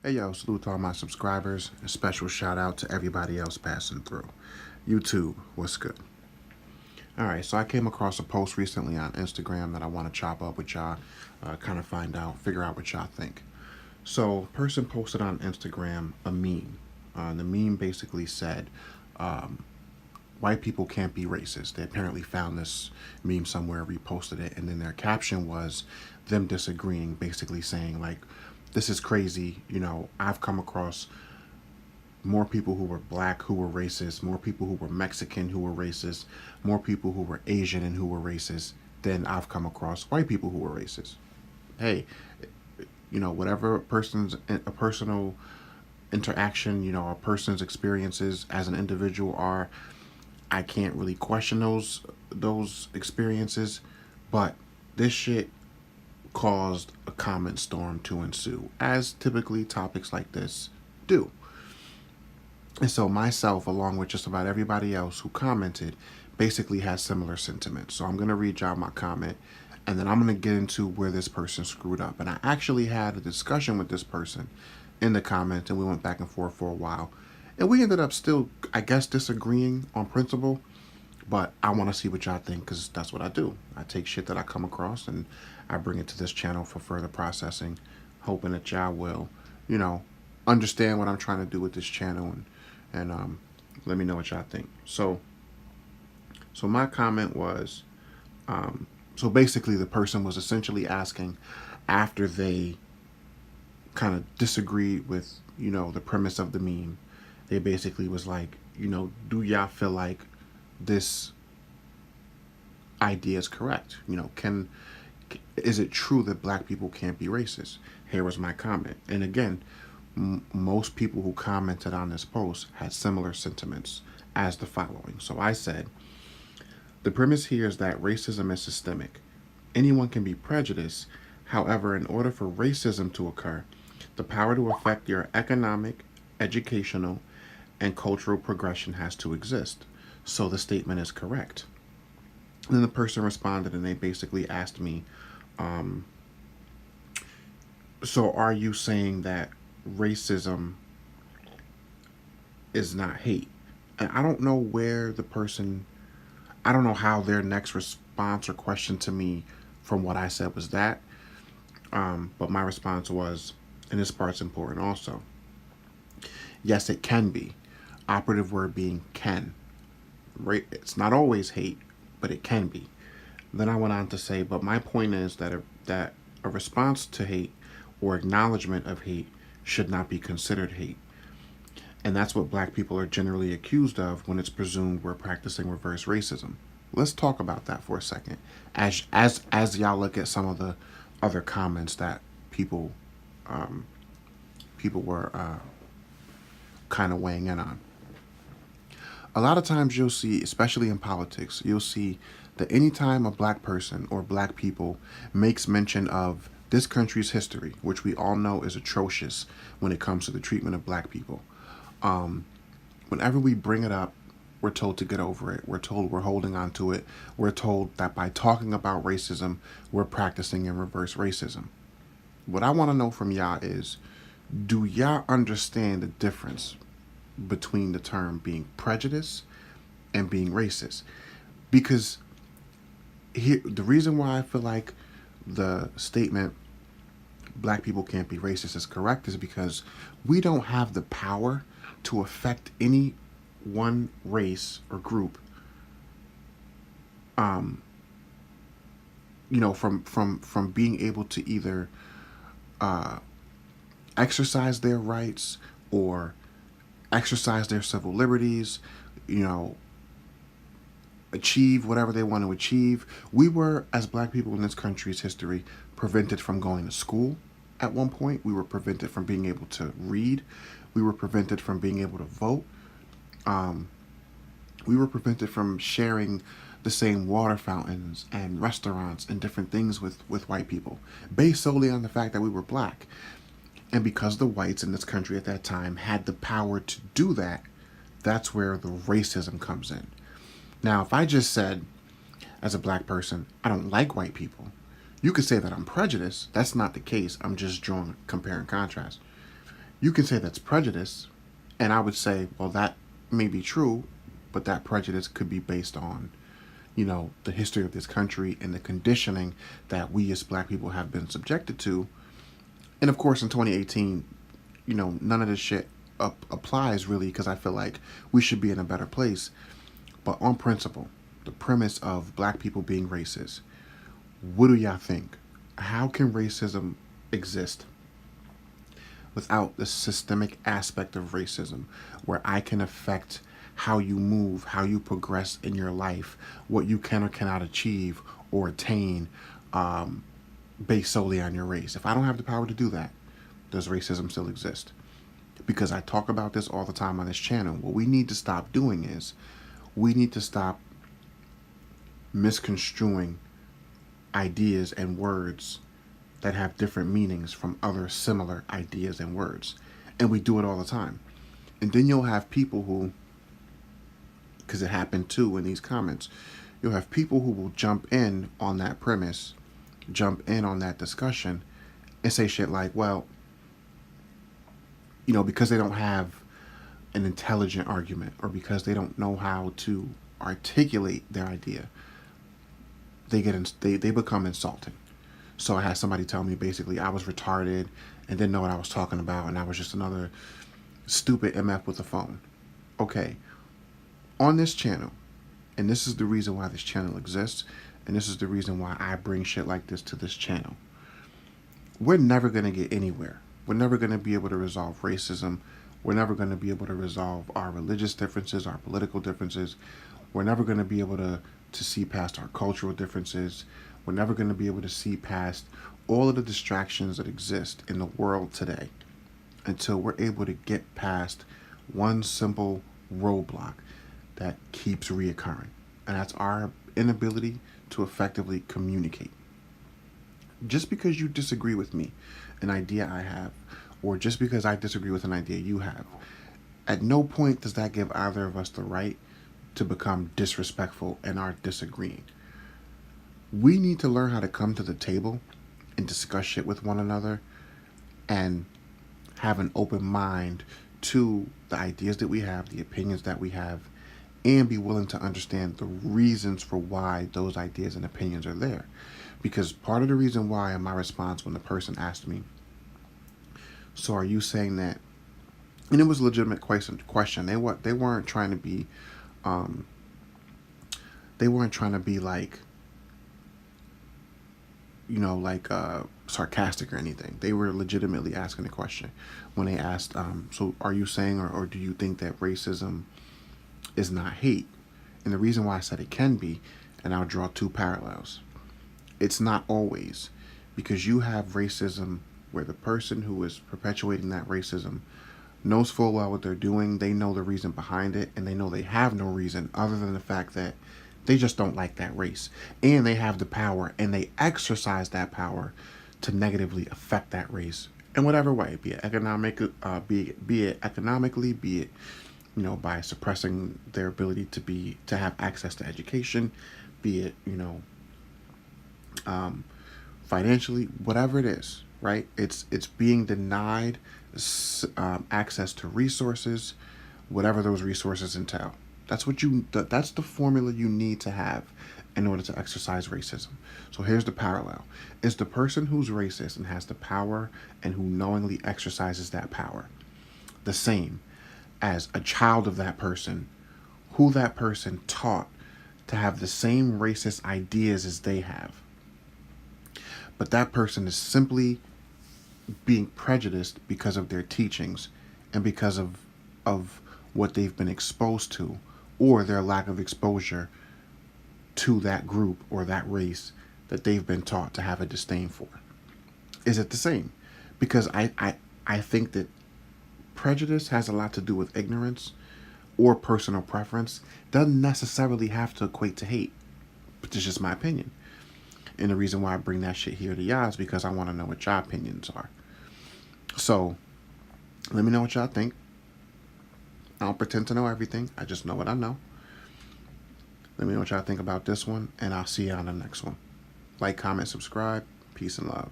Hey yo, salute to all my subscribers. A special shout out to everybody else passing through. YouTube, what's good? Alright, so I came across a post recently on Instagram that I want to chop up with y'all, kind of figure out what y'all think. So, a person posted on Instagram a meme. The meme basically said, white people can't be racist. They apparently found this meme somewhere, reposted it, and then their caption was them disagreeing, basically saying, like, this is crazy. I've come across more people who were black who were racist, more people who were Mexican who were racist, more people who were Asian and who were racist than I've come across white people who were racist. Hey, whatever a personal interaction, a person's experiences as an individual are, I can't really question those experiences, but this shit caused a comment storm to ensue, as typically topics like this do. And so myself, along with just about everybody else who commented, basically has similar sentiments. So I'm going to read y'all my comment, and then I'm going to get into where this person screwed up. And I actually had a discussion with this person in the comments, and we went back and forth for a while. And we ended up still, I guess, disagreeing on principle. But I want to see what y'all think, because that's what I do. I take shit that I come across and I bring it to this channel for further processing, hoping that y'all will, you know, understand what I'm trying to do with this channel and let me know what y'all think. So my comment was, so basically the person was essentially asking after they kind of disagreed with, the premise of the meme. They basically was like, do y'all feel like this idea is correct? Is it true that black people can't be racist? Here was my comment. And again, most people who commented on this post had similar sentiments as the following. So I said, the premise here is that racism is systemic. Anyone can be prejudiced. However, in order for racism to occur, the power to affect your economic, educational, and cultural progression has to exist. So the statement is correct. And then the person responded and they basically asked me, so are you saying that racism is not hate? And I don't know I don't know how their next response or question to me from what I said was that. But my response was, and this part's important also, yes, it can be. Operative word being can. Right? It's not always hate, but it can be. Then I went on to say, but my point is that a response to hate or acknowledgement of hate should not be considered hate. And that's what black people are generally accused of when it's presumed we're practicing reverse racism. Let's talk about that for a second. As y'all look at some of the other comments that um, people were kind of weighing in on. A lot of times you'll see, especially in politics, you'll see that anytime a black person or black people makes mention of this country's history, which we all know is atrocious when it comes to the treatment of black people, whenever we bring it up, we're told to get over it. We're told we're holding on to it. We're told that by talking about racism, we're practicing in reverse racism. What I want to know from y'all is, do y'all understand the difference between the term being prejudice and being racist? Because here, the reason why I feel like the statement black people can't be racist is correct is because we don't have the power to affect any one race or group, um, from being able to either uh, exercise their rights or exercise their civil liberties, you know, achieve whatever they want to achieve. We were, as black people in this country's history, prevented from going to school at one point. We were prevented from being able to read. We were prevented from being able to vote. Um, we were prevented from sharing the same water fountains and restaurants and different things with white people, based solely on the fact that we were black. And because the whites in this country at that time had the power to do that, that's where the racism comes in. Now, if I just said, as a black person, I don't like white people, you could say that I'm prejudiced. That's not the case. I'm just drawing compare and contrast. You can say that's prejudice, and I would say, well, that may be true, but that prejudice could be based on, the history of this country and the conditioning that we as black people have been subjected to. And of course, in 2018, none of this shit applies really, because I feel like we should be in a better place. But on principle, the premise of black people being racist, what do y'all think? How can racism exist without the systemic aspect of racism, where I can affect how you move, how you progress in your life, what you can or cannot achieve or attain, based solely on your race? If I don't have the power to do that, does racism still exist? Because I talk about this all the time on this channel. What we need to stop doing is we need to stop misconstruing ideas and words that have different meanings from other similar ideas and words. And we do it all the time. And then you'll have people who, because it happened too in these comments, you'll have people who will jump in on that premise, jump in on that discussion, and say shit like, well, because they don't have an intelligent argument, or because they don't know how to articulate their idea, they become insulting. So I had somebody tell me basically I was retarded and didn't know what I was talking about, and I was just another stupid MF with a phone. Okay, on this channel, and this is the reason why this channel exists, and this is the reason why I bring shit like this to this channel, we're never going to get anywhere. We're never going to be able to resolve racism. We're never going to be able to resolve our religious differences, our political differences. We're never going to be able to see past our cultural differences. We're never going to be able to see past all of the distractions that exist in the world today until we're able to get past one simple roadblock that keeps reoccurring. And that's our inability to effectively communicate. Just because you disagree with me, an idea I have, or just because I disagree with an idea you have, at no point does that give either of us the right to become disrespectful in our disagreeing. We need to learn how to come to the table and discuss shit with one another and have an open mind to the ideas that we have, the opinions that we have, and be willing to understand the reasons for why those ideas and opinions are there. Because part of the reason why, in my response when the person asked me, so are you saying that, and it was a legitimate question. They weren't trying to be, like, sarcastic or anything. They were legitimately asking a question when they asked, so are you saying, or do you think that racism is not hate? And the reason why I said it can be, and I'll draw two parallels. It's not always, because you have racism where the person who is perpetuating that racism knows full well what they're doing. They know the reason behind it, and they know they have no reason other than the fact that they just don't like that race. And they have the power, and they exercise that power to negatively affect that race in whatever way, be it economically, be it by suppressing their ability to have access to education, be it financially, whatever it is, right? It's being denied access to resources, whatever those resources entail. That's the formula you need to have in order to exercise racism. So here's the parallel. It's the person who's racist and has the power and who knowingly exercises that power the same as a child of that person who that person taught to have the same racist ideas as they have? But that person is simply being prejudiced because of their teachings and because of what they've been exposed to, or their lack of exposure to that group or that race that they've been taught to have a disdain for. Is it the same? Because I think that prejudice has a lot to do with ignorance or personal preference. Doesn't necessarily have to equate to hate, but it's just my opinion. And the reason why I bring that shit here to y'all is because I want to know what y'all opinions are. So, let me know what y'all think. I don't pretend to know everything. I just know what I know. Let me know what y'all think about this one, and I'll see you on the next one. Like, comment, subscribe. Peace and love.